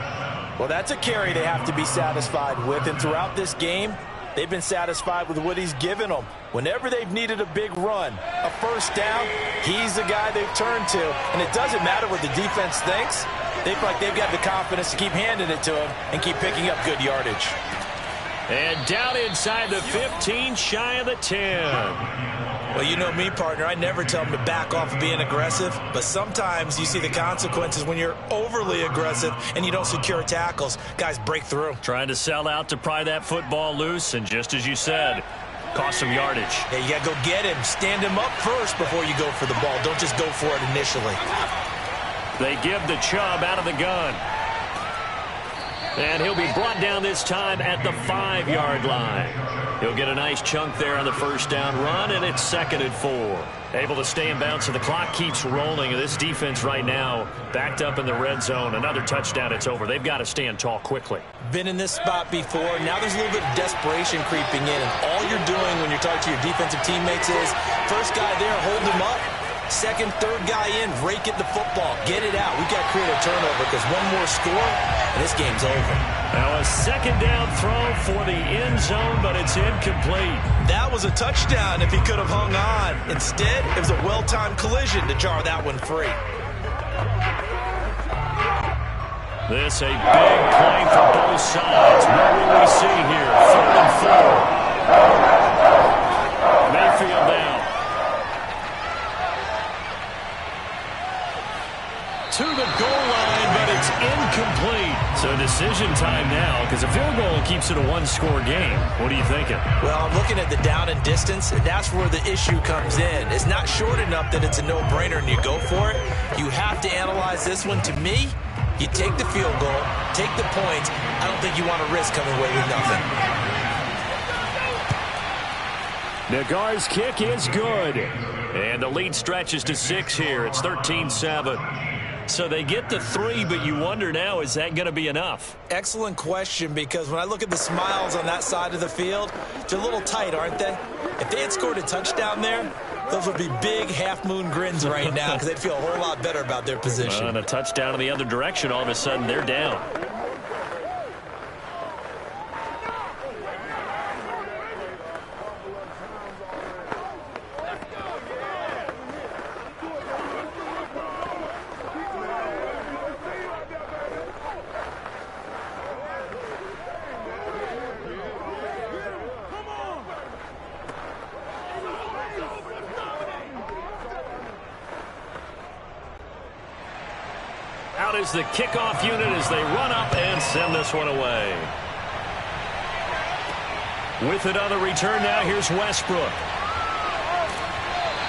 Well, that's a carry they have to be satisfied with. And throughout this game, they've been satisfied with what he's given them. Whenever they've needed a big run, a first down, he's the guy they've turned to. And it doesn't matter what the defense thinks. They feel like they've got the confidence to keep handing it to him and keep picking up good yardage. And down inside the 15, shy of the 10. Well, you know me, partner. I never tell them to back off of being aggressive, but sometimes you see the consequences when you're overly aggressive and you don't secure tackles. Guys break through. Trying to sell out to pry that football loose, and just as you said, cost some yardage. Yeah, you got to go get him. Stand him up first before you go for the ball. Don't just go for it initially. They give the Chubb out of the gun. And he'll be brought down this time at the 5-yard line. He'll get a nice chunk there on the first down run, and it's 2nd and 4. Able to stay in bounds, so the clock keeps rolling. And this defense right now backed up in the red zone. Another touchdown, it's over. They've got to stand tall quickly. Been in this spot before. Now there's a little bit of desperation creeping in. And all you're doing when you're talking to your defensive teammates is, first guy there, hold him up. Second, third guy in, rake at the football. Get it out. We've got to create a turnover because one more score, and this game's over. Now a 2nd down throw for the end zone, but it's incomplete. That was a touchdown if he could have hung on. Instead, it was a well-timed collision to jar that one free. This a big play for both sides. What will we see here? 3rd and 4. Mayfield now. To the goal line, but it's incomplete. So decision time now, because a field goal keeps it a one-score game. What are you thinking? Well, I'm looking at the down and distance, and that's where the issue comes in. It's not short enough that it's a no-brainer and you go for it. You have to analyze this one. To me, you take the field goal, take the points. I don't think you want to risk coming away with nothing. Nagar's kick is good. And the lead stretches to 6 here. It's 13-7. So they get the 3, but you wonder now, is that going to be enough? Excellent question, because when I look at the smiles on that side of the field, they're a little tight, aren't they? If they had scored a touchdown there, those would be big half-moon grins right now because they'd feel a whole lot better about their position. And a touchdown in the other direction, all of a sudden they're down. Out is the kickoff unit as they run up and send this one away. With it on the return now, here's Westbrook.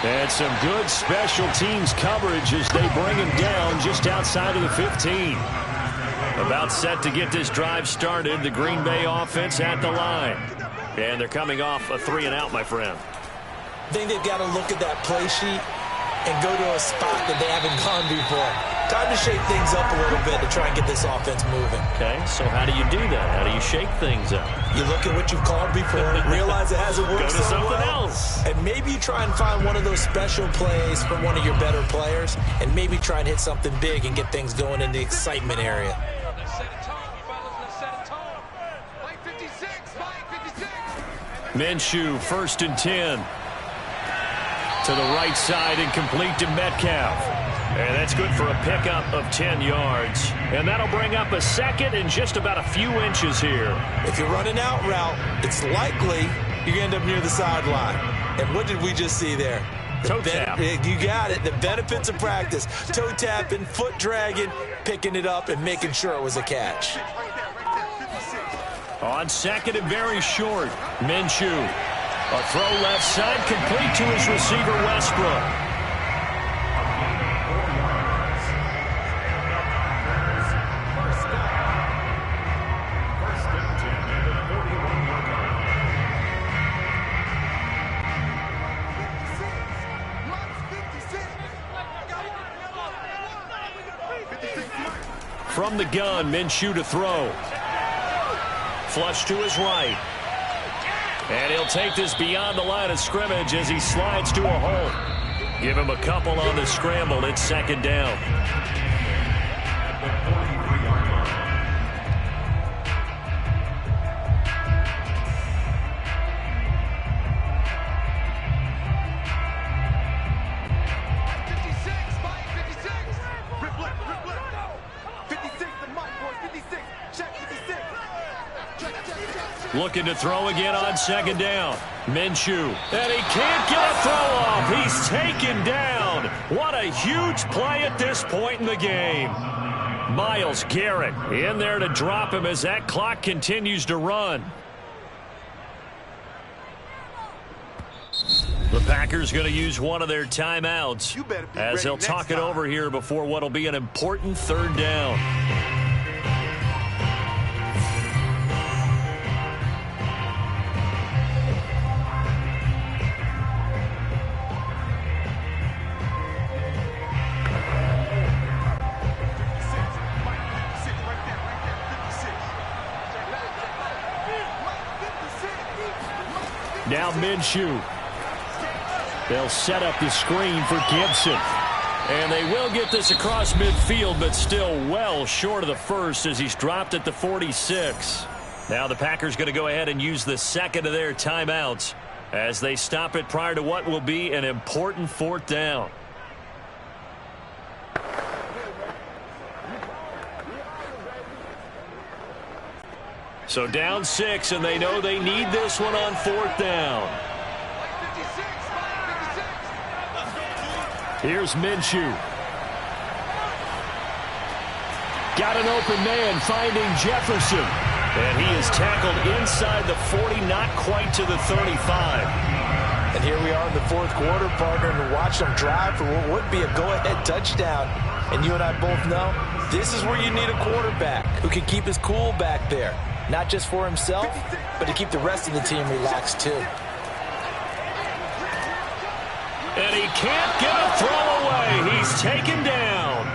And some good special teams coverage as they bring him down just outside of the 15. About set to get this drive started. The Green Bay offense at the line. And they're coming off a 3-and-out, my friend. I think they've got to look at that play sheet and go to a spot that they haven't gone before. Time to shake things up a little bit to try and get this offense moving. Okay, so how do you do that? How do you shake things up? You look at what you've called before, realize it hasn't worked Go to so something well, else. and maybe you try and find one of those special plays from one of your better players, and maybe try and hit something big and get things going in the excitement area. Let's set a tone, fellas. Let's set a tone. Mike 56, Mike 56. Minshew, 1st and 10. To the right side and complete to Metcalf. And that's good for a pickup of 10 yards. And that'll bring up a second and just about a few inches here. If you're running out route, it's likely you're going to end up near the sideline. And what did we just see there? Toe tap. You got it. The benefits of practice. Toe tapping, foot dragging, picking it up, and making sure it was a catch. On second and very short, Minshew. A throw left side, complete to his receiver, Westbrook. From the gun, Minshew to throw. Flush to his right. And he'll take this beyond the line of scrimmage as he slides to a hole. Give him a couple on the scramble. It's 2nd down. Looking to throw again on 2nd down. Minshew. And he can't get a throw off. He's taken down. What a huge play at this point in the game. Myles Garrett in there to drop him as that clock continues to run. The Packers going to use one of their timeouts as they'll talk it over here before what will be an important 3rd down. Now Minshew. They'll set up the screen for Gibson. And they will get this across midfield, but still well short of the first as he's dropped at the 46. Now the Packers going to go ahead and use the 2nd of their timeouts as they stop it prior to what will be an important 4th down. So down 6, and they know they need this one on 4th down. Here's Minshew. Got an open man finding Jefferson. And he is tackled inside the 40, not quite to the 35. And here we are in the 4th quarter, partner, and watch them drive for what would be a go-ahead touchdown. And you and I both know this is where you need a quarterback who can keep his cool back there. Not just for himself, but to keep the rest of the team relaxed, too. And he can't get a throw away. He's taken down.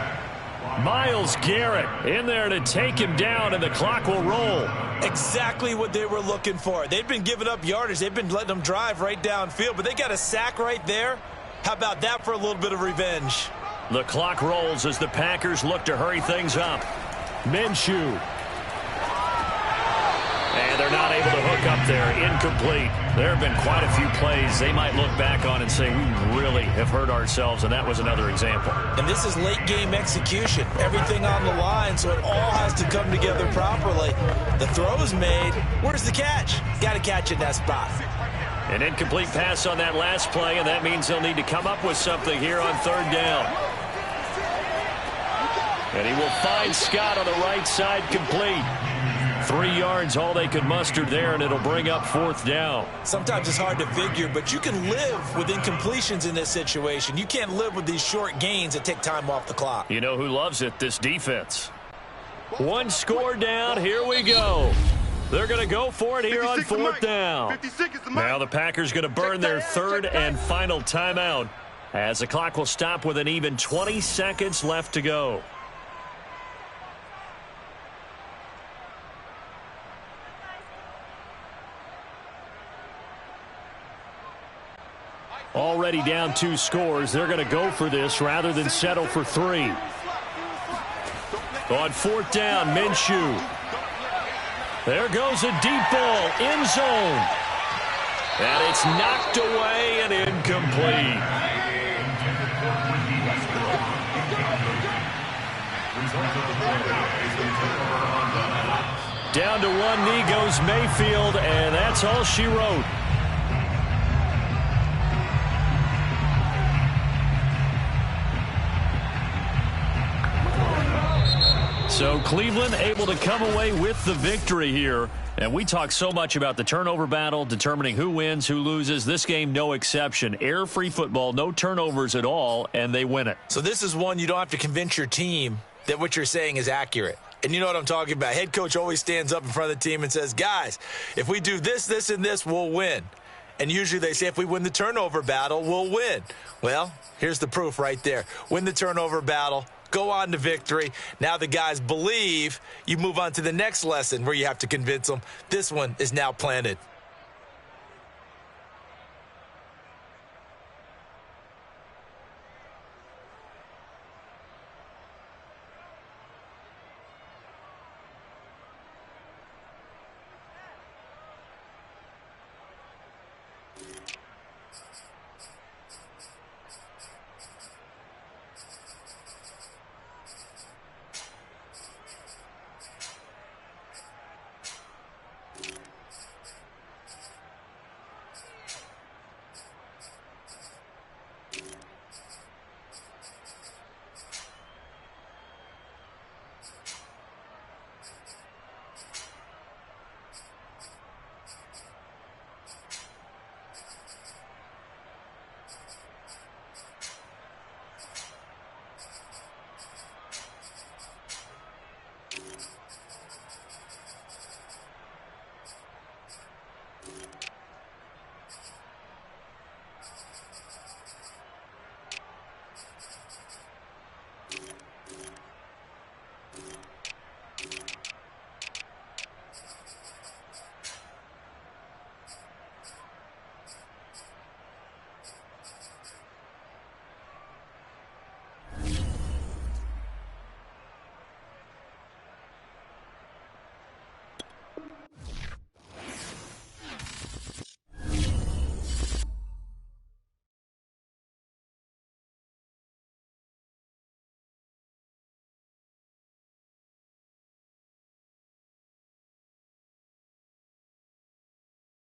Myles Garrett in there to take him down, and the clock will roll. Exactly what they were looking for. They've been giving up yardage. They've been letting them drive right downfield, but they got a sack right there. How about that for a little bit of revenge? The clock rolls as the Packers look to hurry things up. Minshew. And they're not able to hook up there. Incomplete. There have been quite a few plays they might look back on and say, we really have hurt ourselves, and that was another example. And this is late game execution. Everything on the line, so it all has to come together properly. The throw's made. Where's the catch? Got to catch it in that spot. An incomplete pass on that last play, and that means they'll need to come up with something here on 3rd down. And he will find Scott on the right side, complete. 3 yards, all they could muster there, and it'll bring up 4th down. Sometimes it's hard to figure, but you can live with incompletions in this situation. You can't live with these short gains that take time off the clock. You know who loves it? This defense. 1 score down. Here we go. They're going to go for it here on 4th down. Now the Packers going to burn their 3rd and final timeout as the clock will stop with an even 20 seconds left to go. Already down 2 scores. They're going to go for this rather than settle for 3. On 4th down, Minshew. There goes a deep ball, end zone. And it's knocked away and incomplete. Down to 1 knee goes Mayfield, and that's all she wrote. So Cleveland able to come away with the victory here. And we talk so much about the turnover battle, determining who wins, who loses. This game, no exception. Error-free football, no turnovers at all, and they win it. So this is one you don't have to convince your team that what you're saying is accurate. And you know what I'm talking about. Head coach always stands up in front of the team and says, guys, if we do this, this, and this, we'll win. And usually they say if we win the turnover battle, we'll win. Well, here's the proof right there. Win the turnover battle. Go on to victory. Now the guys believe. You move on to the next lesson where you have to convince them. This one is now planted.